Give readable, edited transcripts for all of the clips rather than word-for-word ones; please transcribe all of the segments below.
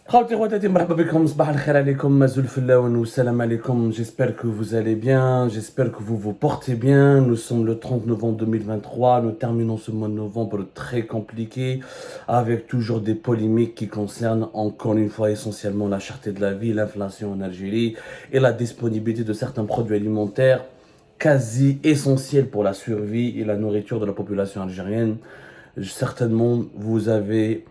Khawti khawatati, marhaba bikoum, sabah al-khair alaikum, mazoul fillaoun ou salam alaikum. J'espère que vous allez bien, j'espère que vous vous portez bien. Nous sommes le 30 novembre 2023, nous terminons ce mois de novembre très compliqué, avec toujours des polémiques qui concernent encore une fois essentiellement la cherté de la vie, l'inflation en Algérie et la disponibilité de certains produits alimentaires quasi essentiels pour la survie et la nourriture de la population algérienne. Certainement, vous avez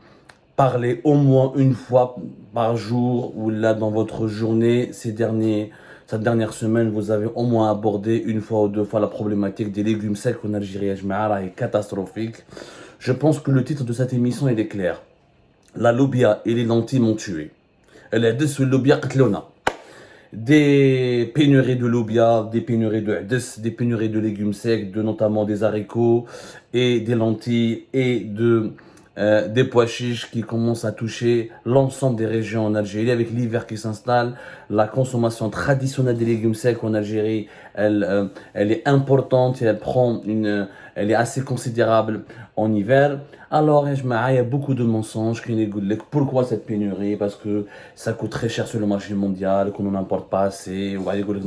parler au moins une fois par jour ou là dans votre journée, cette dernière semaine, vous avez au moins abordé une fois ou deux fois la problématique des légumes secs en Algérie. Elle est catastrophique. Je pense que le titre de cette émission il est clair. La lobia et les lentilles m'ont tué. Elle est dessus lobia qatlona. Des pénuries de lobia, des pénuries de hadès, des pénuries de légumes secs, de notamment des haricots et des lentilles et des pois chiches qui commencent à toucher l'ensemble des régions en Algérie avec l'hiver qui s'installe. La consommation traditionnelle des légumes secs en Algérie, elle est importante et elle est assez considérable en hiver. Alors, il y a beaucoup de mensonges qui nous disent pourquoi cette pénurie, parce que ça coûte très cher sur le marché mondial, qu'on n'en importe pas assez, ou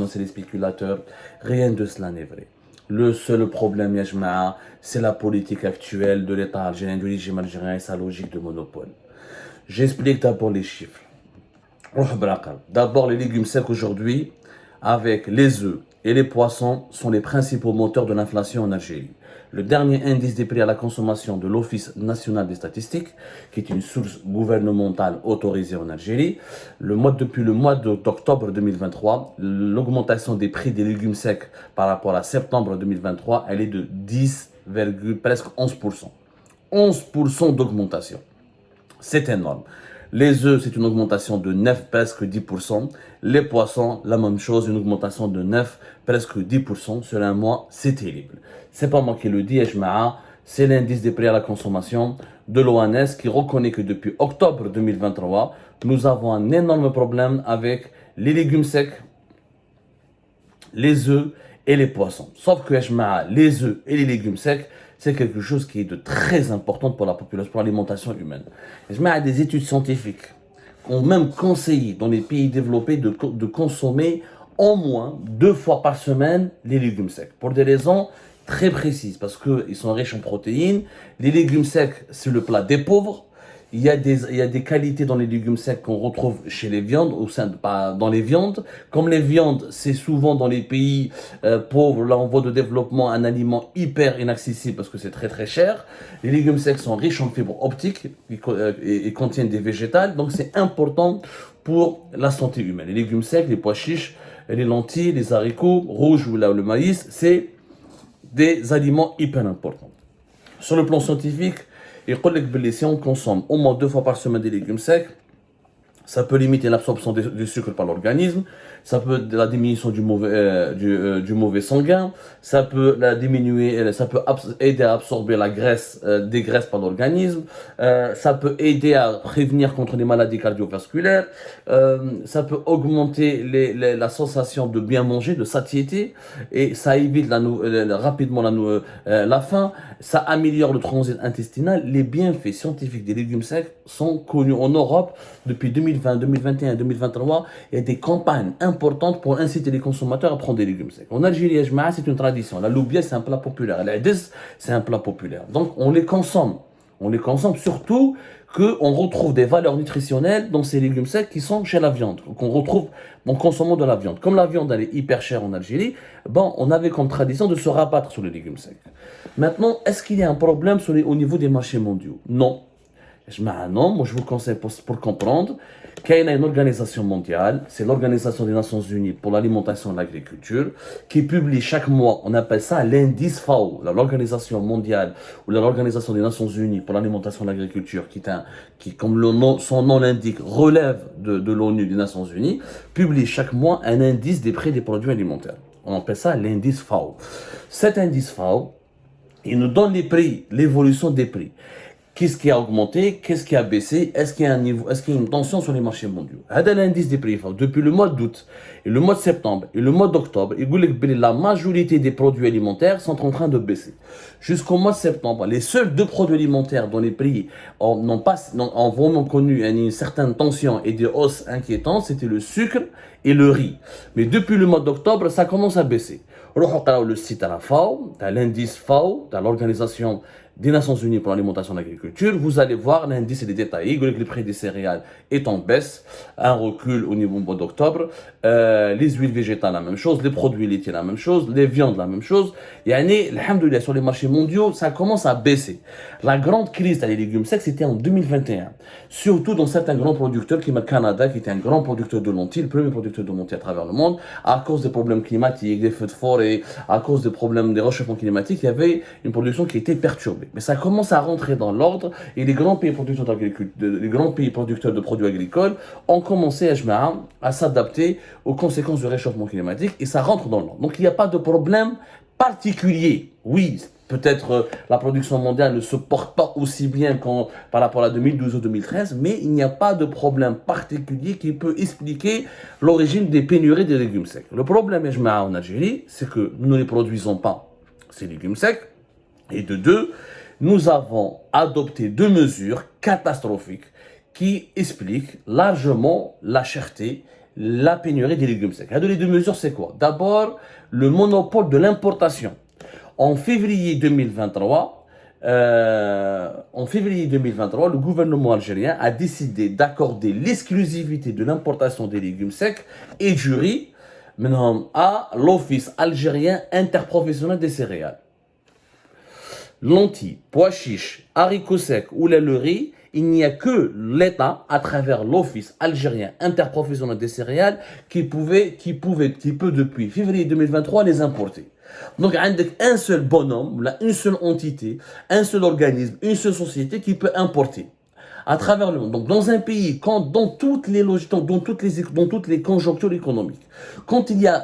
c'est les spéculateurs. Rien de cela n'est vrai. Le seul problème, Yajma'a, c'est la politique actuelle de l'État algérien, du régime algérien et sa logique de monopole. J'explique d'abord les chiffres. D'abord, les légumes secs aujourd'hui, avec les œufs et les poissons, sont les principaux moteurs de l'inflation en Algérie. Le dernier indice des prix à la consommation de l'Office national des statistiques, qui est une source gouvernementale autorisée en Algérie, depuis le mois d'octobre 2023, l'augmentation des prix des légumes secs par rapport à septembre 2023, elle est de 10, presque 11%. 11% d'augmentation. C'est énorme. Les œufs, c'est une augmentation de 9, presque 10%. Les poissons, la même chose, une augmentation de 9, presque 10%. Sur un mois, c'est terrible. C'est pas moi qui le dis, c'est l'indice des prix à la consommation de l'ONS qui reconnaît que depuis octobre 2023, nous avons un énorme problème avec les légumes secs, les œufs et les poissons. Sauf que les œufs et les légumes secs, c'est quelque chose qui est de très important pour la population, pour l'alimentation humaine. Il y a des études scientifiques qui ont même conseillé dans les pays développés de consommer au moins 2 fois par semaine les légumes secs. Pour des raisons très précises, parce qu'ils sont riches en protéines. Les légumes secs, c'est le plat des pauvres. Il y a des qualités dans les légumes secs qu'on retrouve chez les viandes, dans les viandes. Comme les viandes, c'est souvent dans les pays pauvres, là en voie de développement, un aliment hyper inaccessible parce que c'est très très cher. Les légumes secs sont riches en fibres optiques et contiennent des végétales, donc c'est important pour la santé humaine. Les légumes secs, les pois chiches, les lentilles, les haricots rouges ou là, le maïs, c'est des aliments hyper importants. Sur le plan scientifique, il dit que si on consomme au moins 2 fois par semaine des légumes secs, ça peut limiter l'absorption du sucre par l'organisme, ça peut la diminution du mauvais sanguin, ça peut la diminuer, ça peut aider à absorber la graisse, des graisses par l'organisme, ça peut aider à prévenir contre les maladies cardiovasculaires, ça peut augmenter la sensation de bien manger, de satiété, et ça évite rapidement la faim, ça améliore le transit intestinal. Les bienfaits scientifiques des légumes secs sont connus en Europe depuis 2020, 2021, 2023. Il y a des campagnes importantes pour inciter les consommateurs à prendre des légumes secs. En Algérie, c'est une tradition. La loubia, c'est un plat populaire. L'adès, c'est un plat populaire. Donc, on les consomme. On les consomme surtout qu'on retrouve des valeurs nutritionnelles dans ces légumes secs qui sont chez la viande, qu'on retrouve en consommant de la viande. Comme la viande, elle est hyper chère en Algérie, on avait comme tradition de se rabattre sur les légumes secs. Maintenant, est-ce qu'il y a un problème au niveau des marchés mondiaux? Non. Non, moi je vous conseille pour comprendre qu'il y a une organisation mondiale, c'est l'Organisation des Nations Unies pour l'alimentation et l'agriculture, qui publie chaque mois, on appelle ça l'indice FAO, l'Organisation mondiale ou l'Organisation des Nations Unies pour l'alimentation et l'agriculture, qui comme son nom l'indique, relève de l'ONU des Nations Unies, publie chaque mois un indice des prix des produits alimentaires. On appelle ça l'indice FAO. Cet indice FAO, il nous donne les prix, l'évolution des prix. Qu'est-ce qui a augmenté? Qu'est-ce qui a baissé? Est-ce qu'il y a un niveau, est-ce qu'il y a une tension sur les marchés mondiaux? هذا l'indice des prix depuis le mois d'août et le mois de septembre et le mois d'octobre, la majorité des produits alimentaires sont en train de baisser. Jusqu'au mois de septembre, les seuls deux produits alimentaires dont les prix ont vraiment connu une certaine tension et des hausses inquiétantes, c'était le sucre et le riz. Mais depuis le mois d'octobre, ça commence à baisser. Le site à la FAO, l'indice FAO, l'Organisation des Nations Unies pour l'alimentation et l'agriculture, vous allez voir l'indice est détaillé, le prix des céréales est en baisse, un recul au niveau du mois d'octobre, les huiles végétales la même chose, les produits laitiers la même chose, les viandes la même chose. Alhamdoulilah, sur les marchés mondiaux, ça commence à baisser. La grande crise des légumes secs, c'était en 2021, surtout dans certains grands producteurs, comme le Canada, qui était un grand producteur de lentilles, le premier producteur de lentilles à travers le monde, à cause des problèmes climatiques, des feux de forêt, à cause des problèmes des réchauffements climatiques, il y avait une production qui était perturbée. Mais ça commence à rentrer dans l'ordre et les grands pays producteurs les grands pays producteurs de produits agricoles ont commencé à s'adapter aux conséquences du réchauffement climatique et ça rentre dans l'ordre. Donc il n'y a pas de problème particulier. Oui, peut-être la production mondiale ne se porte pas aussi bien par rapport à 2012 ou 2013, mais il n'y a pas de problème particulier qui peut expliquer l'origine des pénuries des légumes secs. Le problème, en Algérie, c'est que nous ne produisons pas ces légumes secs. Et de deux, nous avons adopté deux mesures catastrophiques qui expliquent largement la cherté, la pénurie des légumes secs. Les deux mesures, c'est quoi? D'abord, le monopole de l'importation. En février 2023, le gouvernement algérien a décidé d'accorder l'exclusivité de l'importation des légumes secs et du riz à l'Office algérien interprofessionnel des céréales. Lentilles, pois chiches, haricots secs ou le riz, il n'y a que l'État, à travers l'Office algérien interprofessionnel des céréales, qui peut depuis février 2023 les importer. Donc, il y a un seul bonhomme, une seule entité, un seul organisme, une seule société qui peut importer à travers le monde. Donc, dans un pays, dans toutes les logiques, dans toutes les conjonctures économiques, quand il y a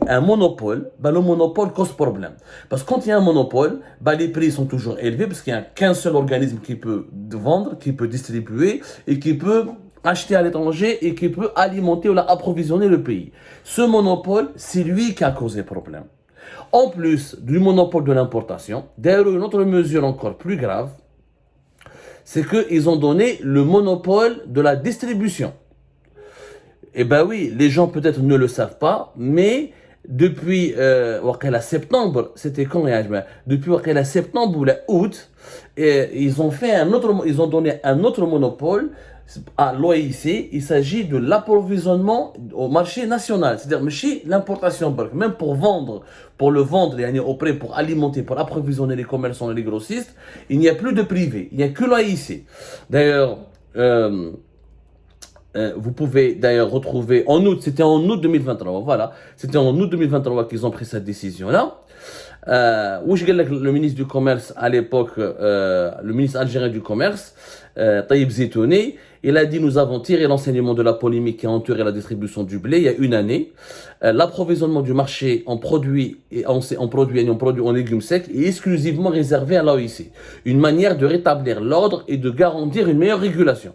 un monopole, le monopole cause problème. Parce que quand il y a un monopole, les prix sont toujours élevés parce qu'il n'y a qu'un seul organisme qui peut vendre, qui peut distribuer et qui peut acheter à l'étranger et qui peut alimenter ou approvisionner le pays. Ce monopole, c'est lui qui a causé problème. En plus du monopole de l'importation, d'ailleurs, une autre mesure encore plus grave, c'est qu'ils ont donné le monopole de la distribution. Eh bien oui, les gens peut-être ne le savent pas, mais depuis septembre, c'était quand? Depuis septembre ou août, ils ont donné un autre monopole à l'OIC. Il s'agit de l'approvisionnement au marché national, c'est-à-dire l'importation, même pour le vendre auprès, pour alimenter, pour approvisionner les commerçants et les grossistes, il n'y a plus de privé, il n'y a que l'OIC. D'ailleurs, vous pouvez d'ailleurs retrouver c'était en août 2023, voilà, c'était en août 2023 qu'ils ont pris cette décision-là. Le ministre du Commerce à l'époque, le ministre algérien du Commerce, Taïb Zetouni, il a dit: nous avons tiré l'enseignement de la polémique qui a entouré la distribution du blé il y a une année. L'approvisionnement du marché en produits en légumes secs est exclusivement réservé à l'OIC. Une manière de rétablir l'ordre et de garantir une meilleure régulation.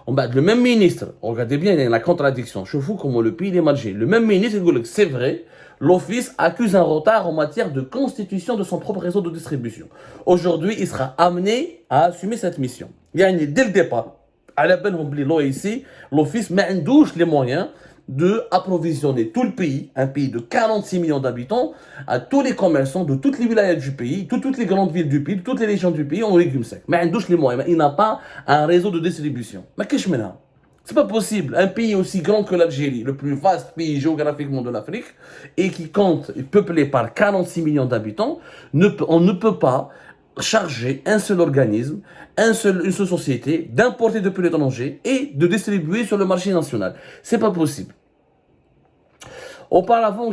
Le même ministre, regardez bien, il y a la contradiction. Je fous comment le pays est mal géré. Le même ministre, il dit que c'est vrai, l'Office accuse un retard en matière de constitution de son propre réseau de distribution. Aujourd'hui, il sera amené à assumer cette mission. Dès le départ, à la peine oublié l'OIC, l'Office n'a les moyens de approvisionner tout le pays, un pays de 46 millions d'habitants, à tous les commerçants de toutes les wilayas du pays, toutes les grandes villes du pays, de toutes les régions du pays en légumes secs. Mais les moyens, il n'a pas un réseau de distribution. Mais qu'est-ce que je mets là? C'est pas possible. Un pays aussi grand que l'Algérie, le plus vaste pays géographiquement de l'Afrique, et qui compte, peuplé par 46 millions d'habitants, on ne peut pas charger un seul organisme, une seule société d'importer depuis l'étranger et de distribuer sur le marché national. C'est pas possible. Auparavant,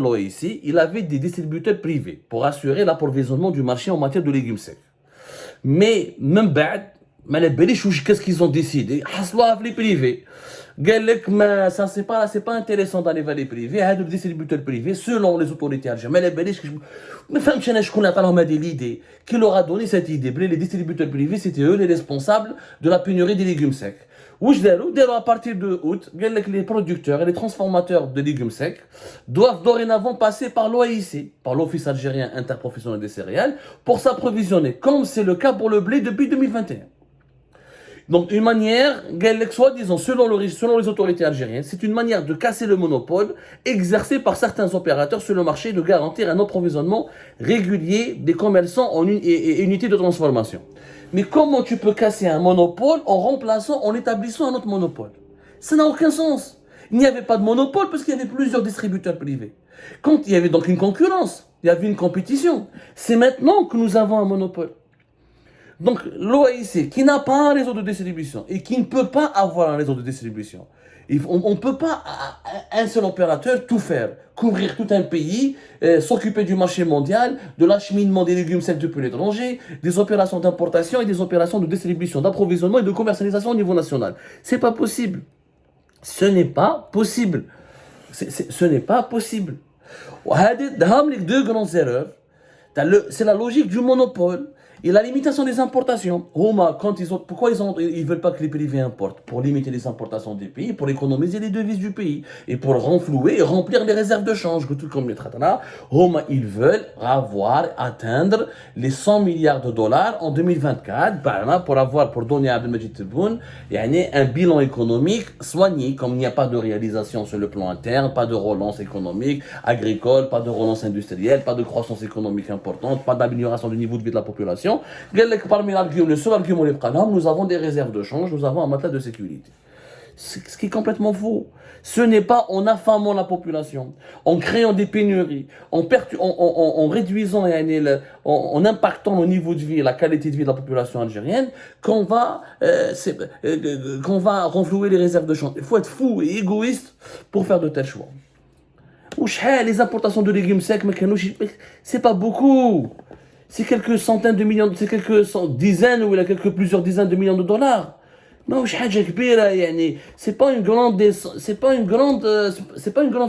l'OIC, il avait des distributeurs privés pour assurer l'approvisionnement du marché en matière de légumes secs. Mais même Mais les Bélichouches, qu'est-ce qu'ils ont décidé? Hasloa les privés. Galek, mais ça, c'est pas intéressant d'aller vers les privés. Il y a des distributeurs privés selon les autorités algériennes. Mais les Béliches, mais femme, je connais pas l'idée. Qui leur a donné cette idée? Les distributeurs privés, c'était eux les responsables de la pénurie des légumes secs. À partir de août, les producteurs et les transformateurs de légumes secs doivent dorénavant passer par l'OAIC, par l'Office algérien interprofessionnel des céréales, pour s'approvisionner, comme c'est le cas pour le blé depuis 2021. Donc, une manière, soi-disant, selon les autorités algériennes, c'est une manière de casser le monopole exercé par certains opérateurs sur le marché de garantir un approvisionnement régulier des commerçants et unités de transformation. Mais comment tu peux casser un monopole en établissant un autre monopole? Ça n'a aucun sens. Il n'y avait pas de monopole parce qu'il y avait plusieurs distributeurs privés. Quand il y avait donc une concurrence, il y avait une compétition. C'est maintenant que nous avons un monopole. Donc l'OAIC, qui n'a pas un réseau de distribution et qui ne peut pas avoir un réseau de distribution, on ne peut pas, un seul opérateur, tout faire. Couvrir tout un pays, s'occuper du marché mondial, de l'acheminement des légumes secs depuis l'étranger, des opérations d'importation et des opérations de distribution, d'approvisionnement et de commercialisation au niveau national. C'est pas possible. Ce n'est pas possible. Ce n'est pas possible. Les deux grandes erreurs, c'est la logique du monopole et la limitation des importations. Pourquoi ils veulent pas que les privés importent? Pour limiter les importations des pays, pour économiser les devises du pays et pour renflouer et remplir les réserves de change. Ils veulent atteindre les 100 milliards de dollars en 2024 pour donner à Abdelmajid Tebboune un bilan économique soigné, comme il n'y a pas de réalisation sur le plan interne, pas de relance économique, agricole, pas de relance industrielle, pas de croissance économique importante, pas d'amélioration du niveau de vie de la population. Parmi le seul argument, nous avons des réserves de change, nous avons un matelas de sécurité. Ce qui est complètement faux. Ce n'est pas en affamant la population, en créant des pénuries, en réduisant en impactant le niveau de vie et la qualité de vie de la population algérienne qu'on va renflouer les réserves de change. Il faut être fou et égoïste pour faire de tels choix. Les importations de légumes secs, c'est pas beaucoup. C'est quelques centaines de millions, c'est dizaines ou plusieurs dizaines de millions de dollars. C'est pas une grande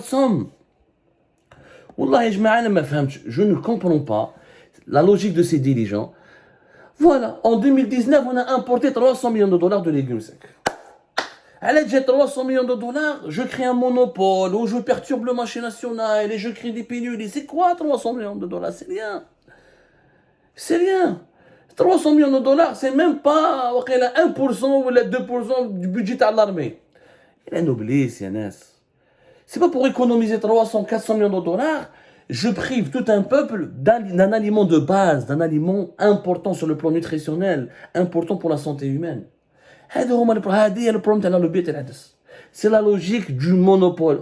somme. Wallah, je ne comprends pas la logique de ces dirigeants. Voilà, en 2019, on a importé 300 millions de dollars de légumes secs. À l'aide de 300 millions de dollars, je crée un monopole, où je perturbe le marché national et je crée des pénuries. C'est quoi 300 millions de dollars? C'est rien. C'est rien. 300 millions de dollars, c'est même pas 1% ou 2% du budget de l'armée. Il est noblesse, Yanis. C'est pas pour économiser 300, 400 millions de dollars, je prive tout un peuple d'un aliment de base, d'un aliment important sur le plan nutritionnel, important pour la santé humaine. C'est la logique du monopole.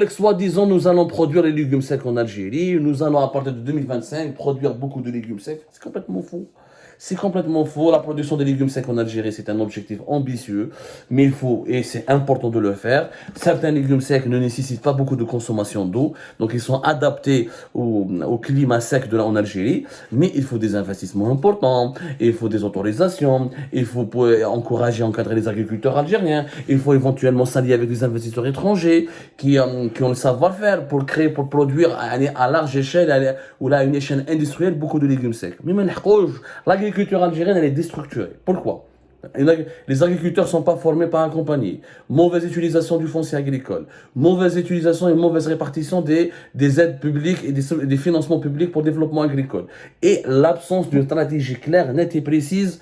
Soi-disant, nous allons produire les légumes secs en Algérie, nous allons à partir de 2025 produire beaucoup de légumes secs. C'est complètement faux. C'est complètement faux. La production des légumes secs en Algérie, c'est un objectif ambitieux, mais il faut, et c'est important de le faire. Certains légumes secs ne nécessitent pas beaucoup de consommation d'eau, donc ils sont adaptés au climat sec en Algérie, mais il faut des investissements importants, il faut des autorisations, il faut encourager, encadrer les agriculteurs algériens, il faut éventuellement s'allier avec des investisseurs étrangers qui ont le savoir-faire pour produire à large échelle, ou là, à une échelle industrielle, beaucoup de légumes secs. Mais l'agriculture algérienne, elle est déstructurée. Pourquoi? Les agriculteurs ne sont pas formés, pas accompagnés. Mauvaise utilisation du foncier agricole. Mauvaise utilisation et mauvaise répartition des aides publiques et des financements publics pour le développement agricole. Et l'absence d'une stratégie claire, nette et précise,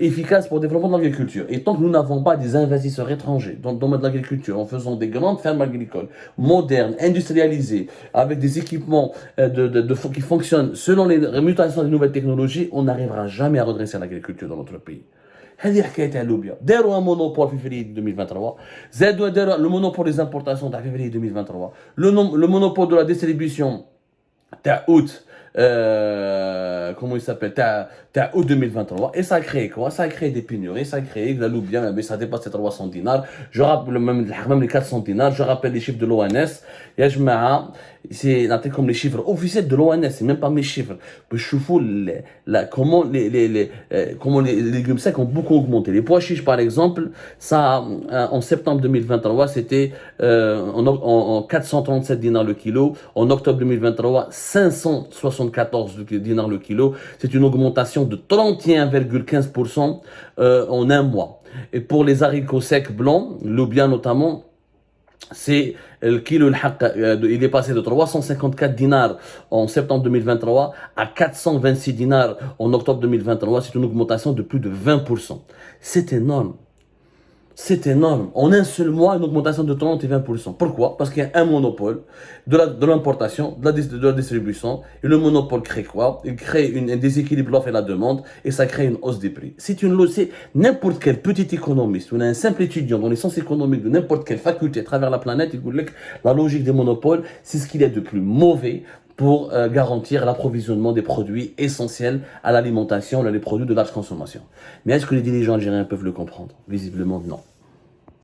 efficace pour le développement de l'agriculture. Et tant que nous n'avons pas des investisseurs étrangers dans le domaine de l'agriculture, en faisant des grandes fermes agricoles, modernes, industrialisées, avec des équipements qui fonctionnent selon les mutations des nouvelles technologies, on n'arrivera jamais à redresser l'agriculture dans notre pays. هذه حكايه تاع لوبيا داروا un monopole في février 2023 زادوا le monopole des importations تاع février 2023 le monopole de la distribution تاع août comment il s'appelle, t'as août 2023, et ça a créé quoi? Ça a créé des pénuries, ça a créé que la loubia, mais ça dépasse les 300 dinars, je rappelle même les 400 dinars, je rappelle les chiffres de l'ONS, يا جماعة c'est comme les chiffres officiels de l'ONS, c'est même pas mes chiffres. Je fous comment les légumes secs ont beaucoup augmenté. Les pois chiches, par exemple, ça, en septembre 2023, c'était en 437 dinars le kilo. En octobre 2023, 574 dinars le kilo. C'est une augmentation de 31,15% en un mois. Et pour les haricots secs blancs, le bien notamment, c'est le kilo, il est passé de 354 dinars en septembre 2023 à 426 dinars en octobre 2023. C'est une augmentation de plus de 20%. C'est énorme. C'est énorme. En un seul mois, une augmentation de 30 et 20%. Pourquoi? Parce qu'il y a un monopole de l'importation, de la distribution. Et le monopole crée quoi? Il crée un déséquilibre de l'offre et la demande. Et ça crée une hausse des prix. C'est n'importe quel petit économiste ou un simple étudiant dans les sciences économiques de n'importe quelle faculté à travers la planète, il vous dit que la logique des monopoles, c'est ce qu'il y a de plus mauvais pour garantir l'approvisionnement des produits essentiels à l'alimentation, les produits de large consommation. Mais est-ce que les dirigeants algériens peuvent le comprendre? Visiblement non.